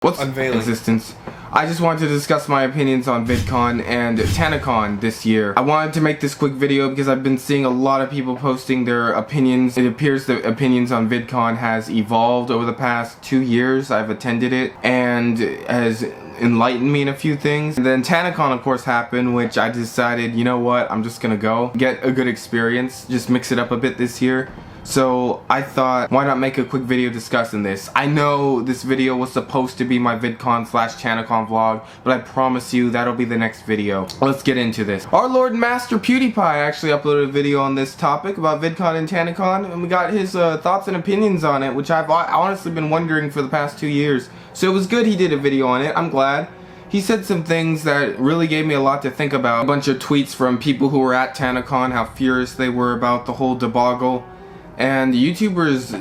What's unveiling existence? I just wanted to discuss my opinions on VidCon and Tanacon this year. I wanted to make this quick video because I've been seeing a lot of people posting their opinions. It appears the opinions on VidCon has evolved over the past 2 years. I've attended it and has enlightened me in a few things. And then Tanacon of course happened, which I decided, you know what, I'm just gonna go get a good experience, just mix it up a bit this year. So I thought, why not make a quick video discussing this? I know this video was supposed to be my VidCon/Tanacon vlog, but I promise you that'll be the next video. Let's get into this. Our Lord and Master PewDiePie actually uploaded a video on this topic about VidCon and Tanacon, and we got his thoughts and opinions on it, which I've honestly been wondering for the past 2 years. So it was good he did a video on it. I'm glad. He said some things that really gave me a lot to think about. A bunch of tweets from people who were at Tanacon, how furious they were about the whole debacle. And YouTubers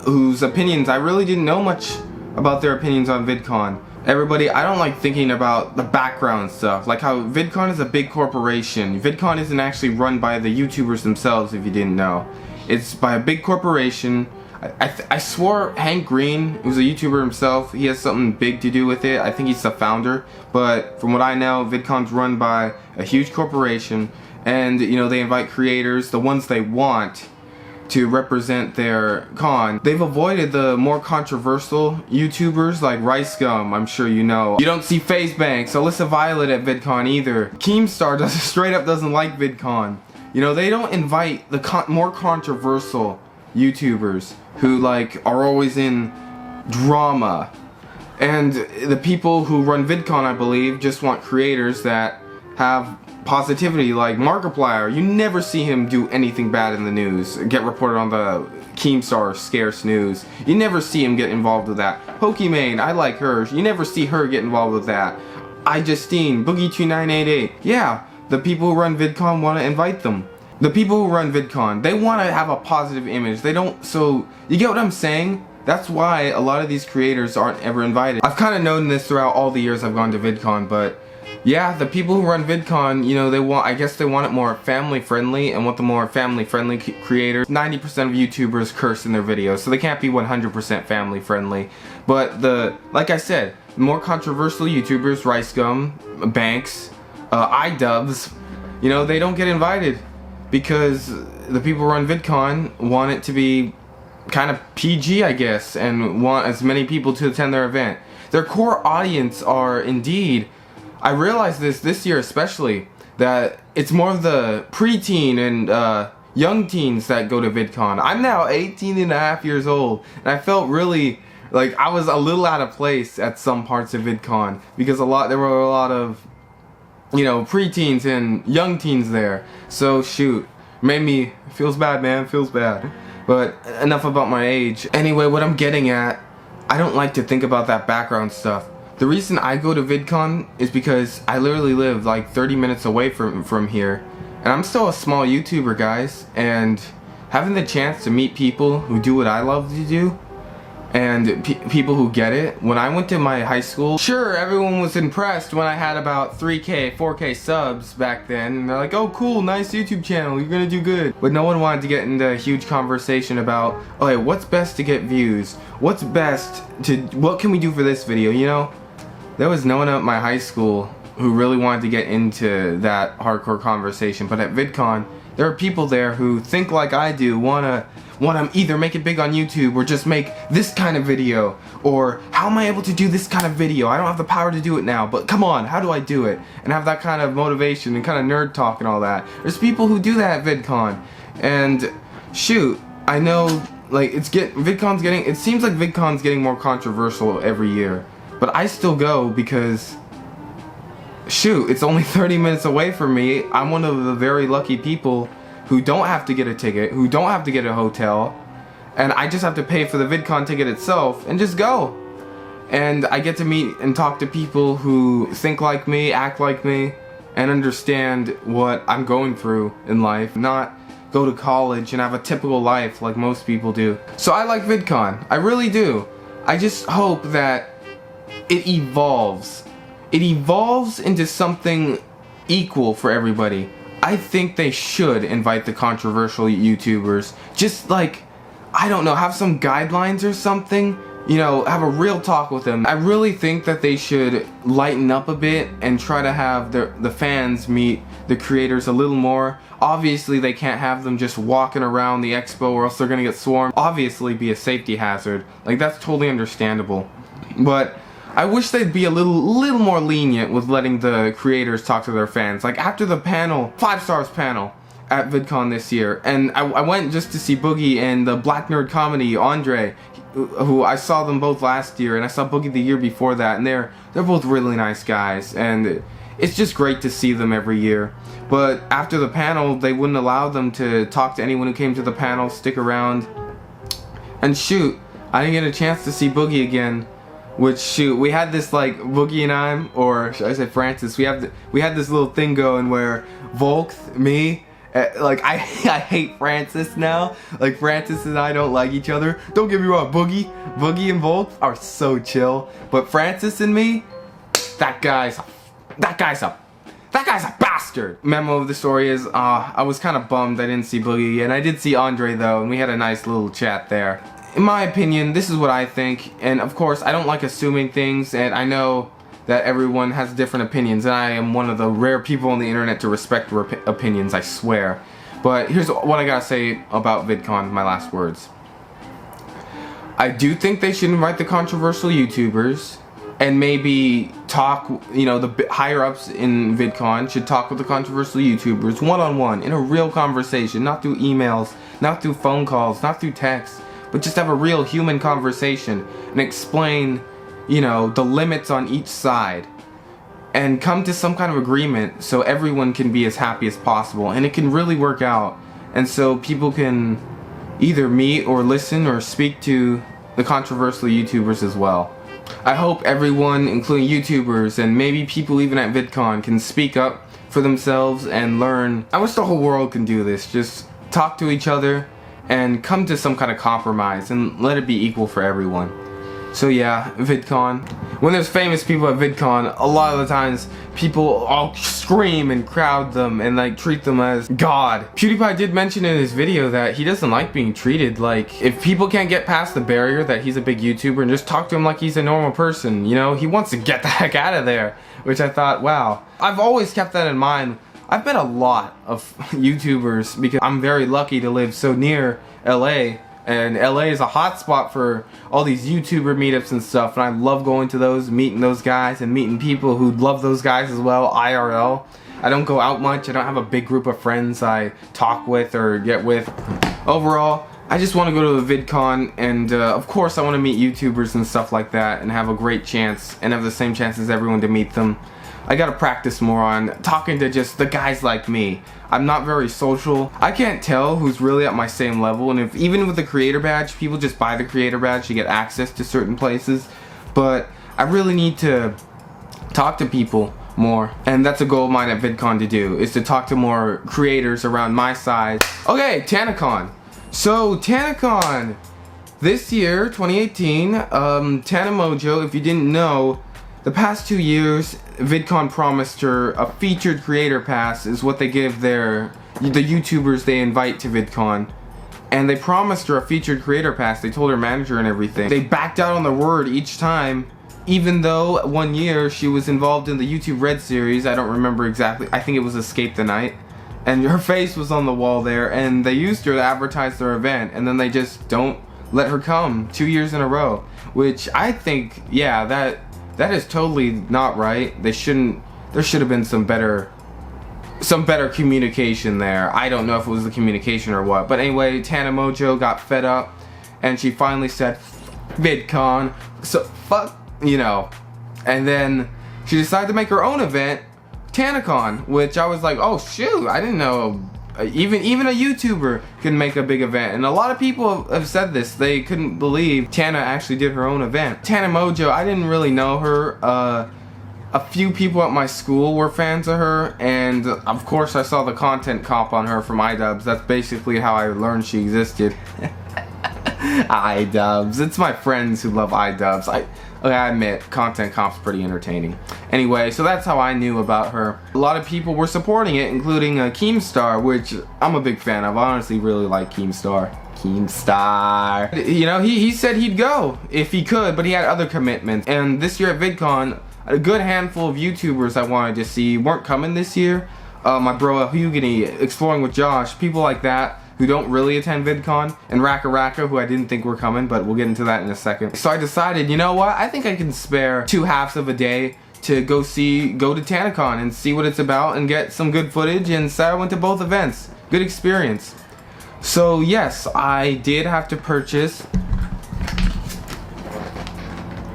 whose opinions I really didn't know much about their opinions on VidCon. Everybody, I don't like thinking about the background stuff, like how VidCon is a big corporation. VidCon isn't actually run by the YouTubers themselves, if you didn't know. It's by a big corporation. I swore Hank Green, who's a YouTuber himself, he has something big to do with it. I think he's the founder, but from what I know, VidCon's run by a huge corporation, and you know, they invite creators, the ones they want, to represent their con. They've avoided the more controversial YouTubers like Rice Gum, I'm sure you know. You don't see FaZe Banks, Alyssa Violet at VidCon either. Keemstar straight up doesn't like VidCon. You know, they don't invite the more controversial YouTubers who like are always in drama. And the people who run VidCon, I believe, just want creators that have positivity, like Markiplier. You never see him do anything bad in the news, get reported on the Keemstar scarce news. You never see him get involved with that. Pokimane, I like her. You never see her get involved with that. iJustine, Boogie2988. Yeah, the people who run VidCon want to invite them. The people who run VidCon, they want to have a positive image. They don't, so, you get what I'm saying? That's why a lot of these creators aren't ever invited. I've kind of known this throughout all the years I've gone to VidCon, but yeah, the people who run VidCon, you know, I guess they want it more family friendly, and want the more family friendly creators. 90% of YouTubers curse in their videos, so they can't be 100% family friendly. But like I said, more controversial YouTubers, Rice Gum, Banks, iDubbbz, you know, they don't get invited because the people who run VidCon want it to be kind of PG, I guess, and want as many people to attend their event. Their core audience are indeed, I realized this year especially, that it's more of the preteen and young teens that go to VidCon. I'm now 18 and a half years old, and I felt really like I was a little out of place at some parts of VidCon because there were a lot of, you know, preteens and young teens there. So shoot, feels bad, man, feels bad. But enough about my age. Anyway, what I'm getting at, I don't like to think about that background stuff. The reason I go to VidCon is because I literally live like 30 minutes away from here. And I'm still a small YouTuber, guys. And having the chance to meet people who do what I love to do, and people who get it. When I went to my high school, sure, everyone was impressed when I had about 3K, 4K subs back then. And they're like, oh cool, nice YouTube channel, you're gonna do good. But no one wanted to get into a huge conversation about, okay, what's best to get views? What can we do for this video, you know? There was no one at my high school who really wanted to get into that hardcore conversation, but at VidCon, there are people there who think like I do, wanna either make it big on YouTube or just make this kind of video, or how am I able to do this kind of video? I don't have the power to do it now, but come on, how do I do it? And have that kind of motivation and kind of nerd talk and all that. There's people who do that at VidCon, and shoot, I know like it seems like VidCon's getting more controversial every year. But I still go because, shoot, it's only 30 minutes away from me. I'm one of the very lucky people who don't have to get a ticket, who don't have to get a hotel, and I just have to pay for the VidCon ticket itself and just go. And I get to meet and talk to people who think like me, act like me, and understand what I'm going through in life, not go to college and have a typical life like most people do. So I like VidCon, I really do. I just hope that it evolves. It evolves into something equal for everybody. I think they should invite the controversial YouTubers. Just like, I don't know, have some guidelines or something. you know, have a real talk with them. I really think that they should lighten up a bit and try to have the fans meet the creators a little more. Obviously, they can't have them just walking around the expo or else they're gonna get swarmed. Obviously, be a safety hazard. Like, that's totally understandable. But I wish they'd be a little more lenient with letting the creators talk to their fans. Like, after the panel, 5 stars panel at VidCon this year, and I went just to see Boogie and the Black Nerd Comedy, Andre, who I saw them both last year, and I saw Boogie the year before that, and they're both really nice guys, and it's just great to see them every year. But after the panel, they wouldn't allow them to talk to anyone who came to the panel, stick around, and shoot, I didn't get a chance to see Boogie again. Which, shoot, we had this, like, Boogie and I, or should I say Francis, we had this little thing going where Volkth, me, like, I hate Francis now. Like, Francis and I don't like each other. Don't get me wrong, Boogie and Volkth are so chill. But Francis and me, that guy's a bastard. Memo of the story is, I was kind of bummed I didn't see Boogie, and I did see Andre though, and we had a nice little chat there. In my opinion, this is what I think, and of course, I don't like assuming things, and I know that everyone has different opinions, and I am one of the rare people on the internet to respect opinions, I swear. But here's what I gotta say about VidCon, my last words. I do think they should invite the controversial YouTubers, and maybe talk, you know, the higher ups in VidCon should talk with the controversial YouTubers one-on-one, in a real conversation, not through emails, not through phone calls, not through text, but just have a real human conversation and explain, you know, the limits on each side and come to some kind of agreement so everyone can be as happy as possible and it can really work out, and so people can either meet or listen or speak to the controversial YouTubers as well. I hope everyone, including YouTubers and maybe people even at VidCon, can speak up for themselves and learn. I wish the whole world can do this. Just talk to each other and come to some kind of compromise and let it be equal for everyone. So yeah, VidCon. When there's famous people at VidCon, a lot of the times people all scream and crowd them and like treat them as God. PewDiePie did mention in his video that he doesn't like being treated like, if people can't get past the barrier that he's a big YouTuber and just talk to him like he's a normal person, you know, he wants to get the heck out of there. Which I thought, wow. I've always kept that in mind. I've met a lot of YouTubers because I'm very lucky to live so near LA, and LA is a hotspot for all these YouTuber meetups and stuff, and I love going to those, meeting those guys, and meeting people who love those guys as well, IRL. I don't go out much, I don't have a big group of friends I talk with or get with. Overall, I just want to go to a VidCon, and of course I want to meet YouTubers and stuff like that, and have a great chance, and have the same chance as everyone to meet them. I gotta practice more on talking to just the guys like me. I'm not very social. I can't tell who's really at my same level, and if even with the creator badge, people just buy the creator badge to get access to certain places. But I really need to talk to people more, and that's a goal of mine at VidCon to do, is to talk to more creators around my size. Okay, Tanacon. So Tanacon, this year, 2018, Tanamojo, if you didn't know, the past 2 years, VidCon promised her a featured creator pass is what they give the YouTubers they invite to VidCon. And they promised her a featured creator pass. They told her manager and everything. They backed out on their word each time, even though 1 year she was involved in the YouTube Red series. I don't remember exactly. I think it was Escape the Night. And her face was on the wall there, and they used her to advertise their event, and then they just don't let her come 2 years in a row. Which I think, yeah, that is totally not right. There should have been some better communication there. I don't know if it was the communication or what. But anyway, Tanamojo got fed up and she finally said, VidCon, so fuck, you know. And then she decided to make her own event, Tanacon, which I was like, oh shoot, I didn't know even a YouTuber can make a big event. And a lot of people have said this. They couldn't believe Tana actually did her own event. Tanamojo, I didn't really know her. A few people at my school were fans of her, and of course I saw the content comp on her from iDubbbz. That's basically how I learned she existed. iDubbbz. It's my friends who love iDubbbz. I admit, content comp's pretty entertaining. Anyway, so that's how I knew about her. A lot of people were supporting it, including Keemstar, which I'm a big fan of. I honestly really like Keemstar. Keemstar. You know, he said he'd go if he could, but he had other commitments. And this year at VidCon, a good handful of YouTubers I wanted to see weren't coming this year. My bro Hugany, Exploring with Josh, people like that who don't really attend VidCon, and Raka who I didn't think were coming, but we'll get into that in a second. So I decided, you know what, I think I can spare 2 halves of a day to go to Tanacon and see what it's about and get some good footage, and so I went to both events. Good experience. So yes, I did have to purchase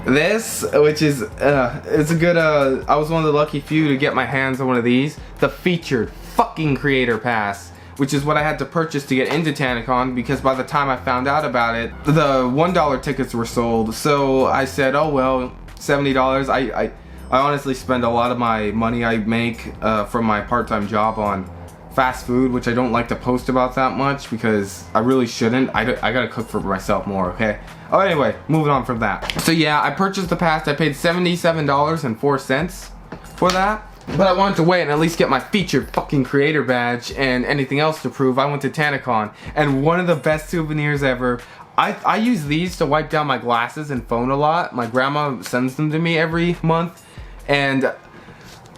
this, which is it's a good I was one of the lucky few to get my hands on one of these, the featured fucking creator pass, which is what I had to purchase to get into Tanacon, because by the time I found out about it, the $1 tickets were sold. So I said, oh well, $70. I honestly spend a lot of my money I make from my part-time job on fast food, which I don't like to post about that much because I really shouldn't. I gotta cook for myself more, okay? Oh, anyway, moving on from that. So yeah, I purchased the pass. I paid $77.04 for that. But I wanted to wait and at least get my featured fucking creator badge and anything else to prove. I went to Tanacon, and one of the best souvenirs ever. I use these to wipe down my glasses and phone a lot. My grandma sends them to me every month, and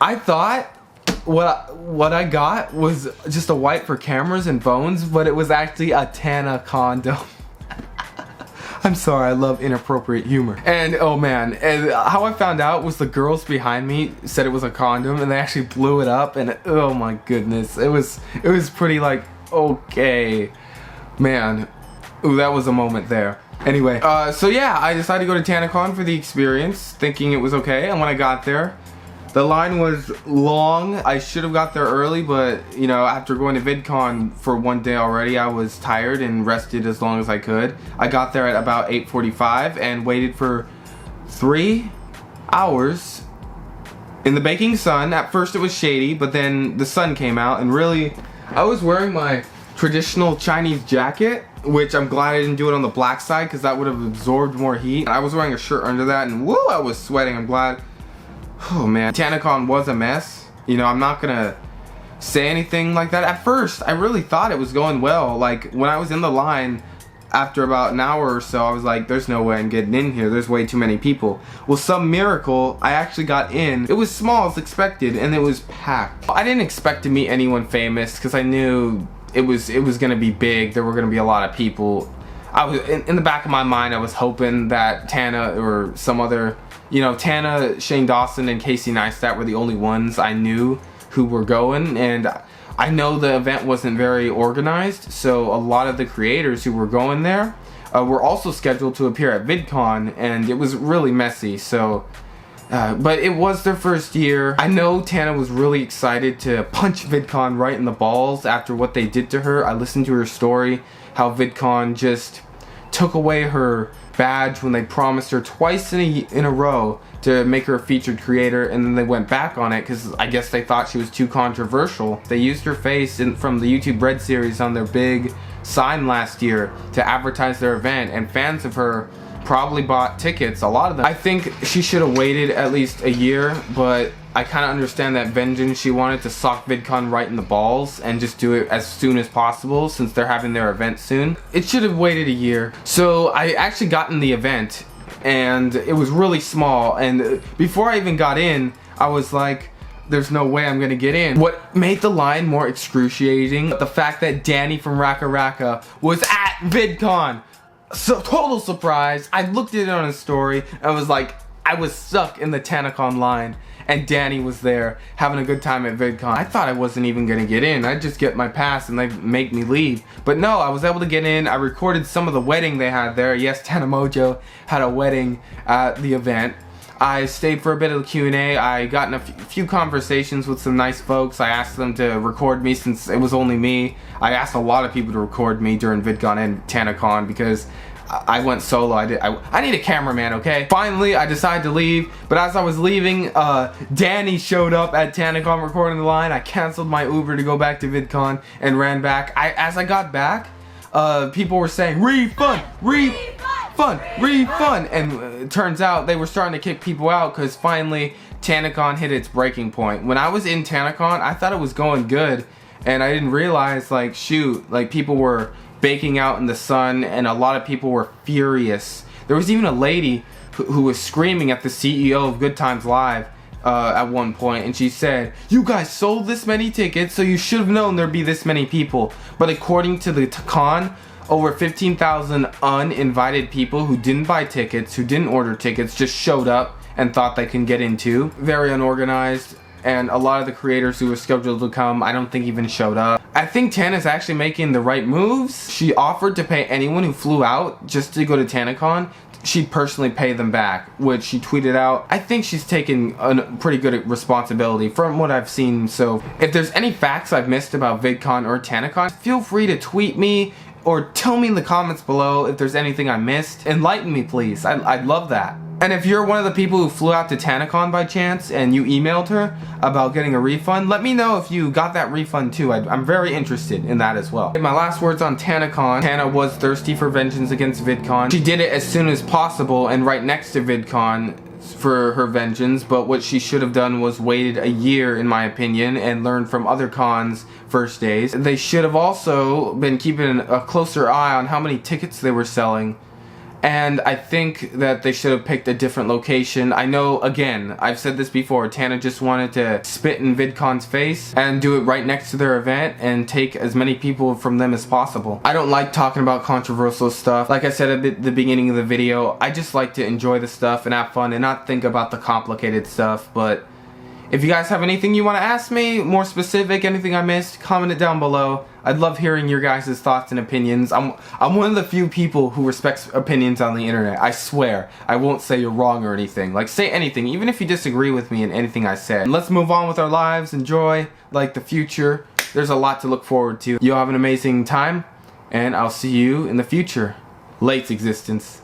I thought what I got was just a wipe for cameras and phones, but it was actually a Tana condom. I'm sorry, I love inappropriate humor. And oh man, and how I found out was the girls behind me said it was a condom, and they actually blew it up, and oh my goodness, it was pretty like, okay, man, ooh, that was a moment there. Anyway, so yeah, I decided to go to Tanacon for the experience, thinking it was okay, and when I got there, the line was long. I should have got there early, but you know, after going to VidCon for one day already, I was tired and rested as long as I could. I got there at about 8:45 and waited for 3 hours in the baking sun. At first it was shady, but then the sun came out, and really, I was wearing my traditional Chinese jacket, which I'm glad I didn't do it on the black side because that would have absorbed more heat. I was wearing a shirt under that, and woo, I was sweating. I'm glad. Oh man, Tanacon was a mess. You know, I'm not gonna say anything like that. At first, I really thought it was going well. Like, when I was in the line, after about an hour or so, I was like, there's no way I'm getting in here. There's way too many people. Well, some miracle, I actually got in. It was small as expected, and it was packed. I didn't expect to meet anyone famous, because I knew it was gonna be big. There were gonna be a lot of people. I was in the back of my mind, I was hoping that Tana or some other, you know, Tana, Shane Dawson, and Casey Neistat were the only ones I knew who were going, and I know the event wasn't very organized, so a lot of the creators who were going there were also scheduled to appear at VidCon, and it was really messy. So but it was their first year. I know Tana was really excited to punch VidCon right in the balls after what they did to her. I listened to her story, how VidCon just took away her badge when they promised her twice in a row to make her a featured creator, and then they went back on it because I guess they thought she was too controversial. They used her face from the YouTube Red series on their big sign last year to advertise their event, and fans of her probably bought tickets, a lot of them. I think she should have waited at least a year, but I kind of understand that vengeance. She wanted to sock VidCon right in the balls and just do it as soon as possible since they're having their event soon. It should have waited a year. So I actually got in the event, and it was really small, and before I even got in, I was like, there's no way I'm gonna get in. What made the line more excruciating, the fact that Danny from Raka was at VidCon. So total surprise. I looked at it on his story and I was like, I was stuck in the Tanacon line, and Danny was there having a good time at VidCon. I thought I wasn't even gonna get in. I'd just get my pass and they'd make me leave. But no, I was able to get in. I recorded some of the wedding they had there. Yes, Tana Mojo had a wedding at the event. I stayed for a bit of the Q&A. I got in a few conversations with some nice folks. I asked them to record me since it was only me. I asked a lot of people to record me during VidCon and Tanacon because I went solo. I need a cameraman, okay? Finally, I decided to leave, but as I was leaving, Danny showed up at Tanacon recording the line. I canceled my Uber to go back to VidCon and ran back. As I got back, people were saying, refund, and it turns out they were starting to kick people out because finally Tanacon hit its breaking point. When I was in Tanacon, I thought it was going good, and I didn't realize, like, shoot, like, people were baking out in the sun, and a lot of people were furious. There was even a lady who was screaming at the CEO of Good Times Live at one point, and she said, "You guys sold this many tickets, so you should have known there'd be this many people." But according to the con, over 15,000 uninvited people who didn't buy tickets, who didn't order tickets, just showed up and thought they can get into. Very unorganized. And a lot of the creators who were scheduled to come, I don't think even showed up. I think Tana's actually making the right moves. She offered to pay anyone who flew out just to go to Tanacon. She'd personally pay them back, which she tweeted out. I think she's taken a pretty good responsibility from what I've seen. So if there's any facts I've missed about VidCon or Tanacon, feel free to tweet me or tell me in the comments below if there's anything I missed. Enlighten me, please. I'd love that. And if you're one of the people who flew out to Tanacon by chance and you emailed her about getting a refund, let me know if you got that refund too. I'm very interested in that as well. My last words on Tanacon. Tana was thirsty for vengeance against VidCon. She did it as soon as possible and right next to VidCon for her vengeance, but what she should have done was waited a year, in my opinion, and learned from other cons' first days. They should have also been keeping a closer eye on how many tickets they were selling. And I think that they should have picked a different location. I know, again, I've said this before, Tana just wanted to spit in VidCon's face and do it right next to their event and take as many people from them as possible. I don't like talking about controversial stuff. Like I said at the beginning of the video, I just like to enjoy the stuff and have fun and not think about the complicated stuff. But if you guys have anything you want to ask me, more specific, anything I missed, comment it down below. I'd love hearing your guys' thoughts and opinions. I'm one of the few people who respects opinions on the internet. I swear. I won't say you're wrong or anything. Like, say anything, even if you disagree with me in anything I said. And let's move on with our lives, enjoy, like, the future. There's a lot to look forward to. You'll have an amazing time, and I'll see you in the future. Late existence.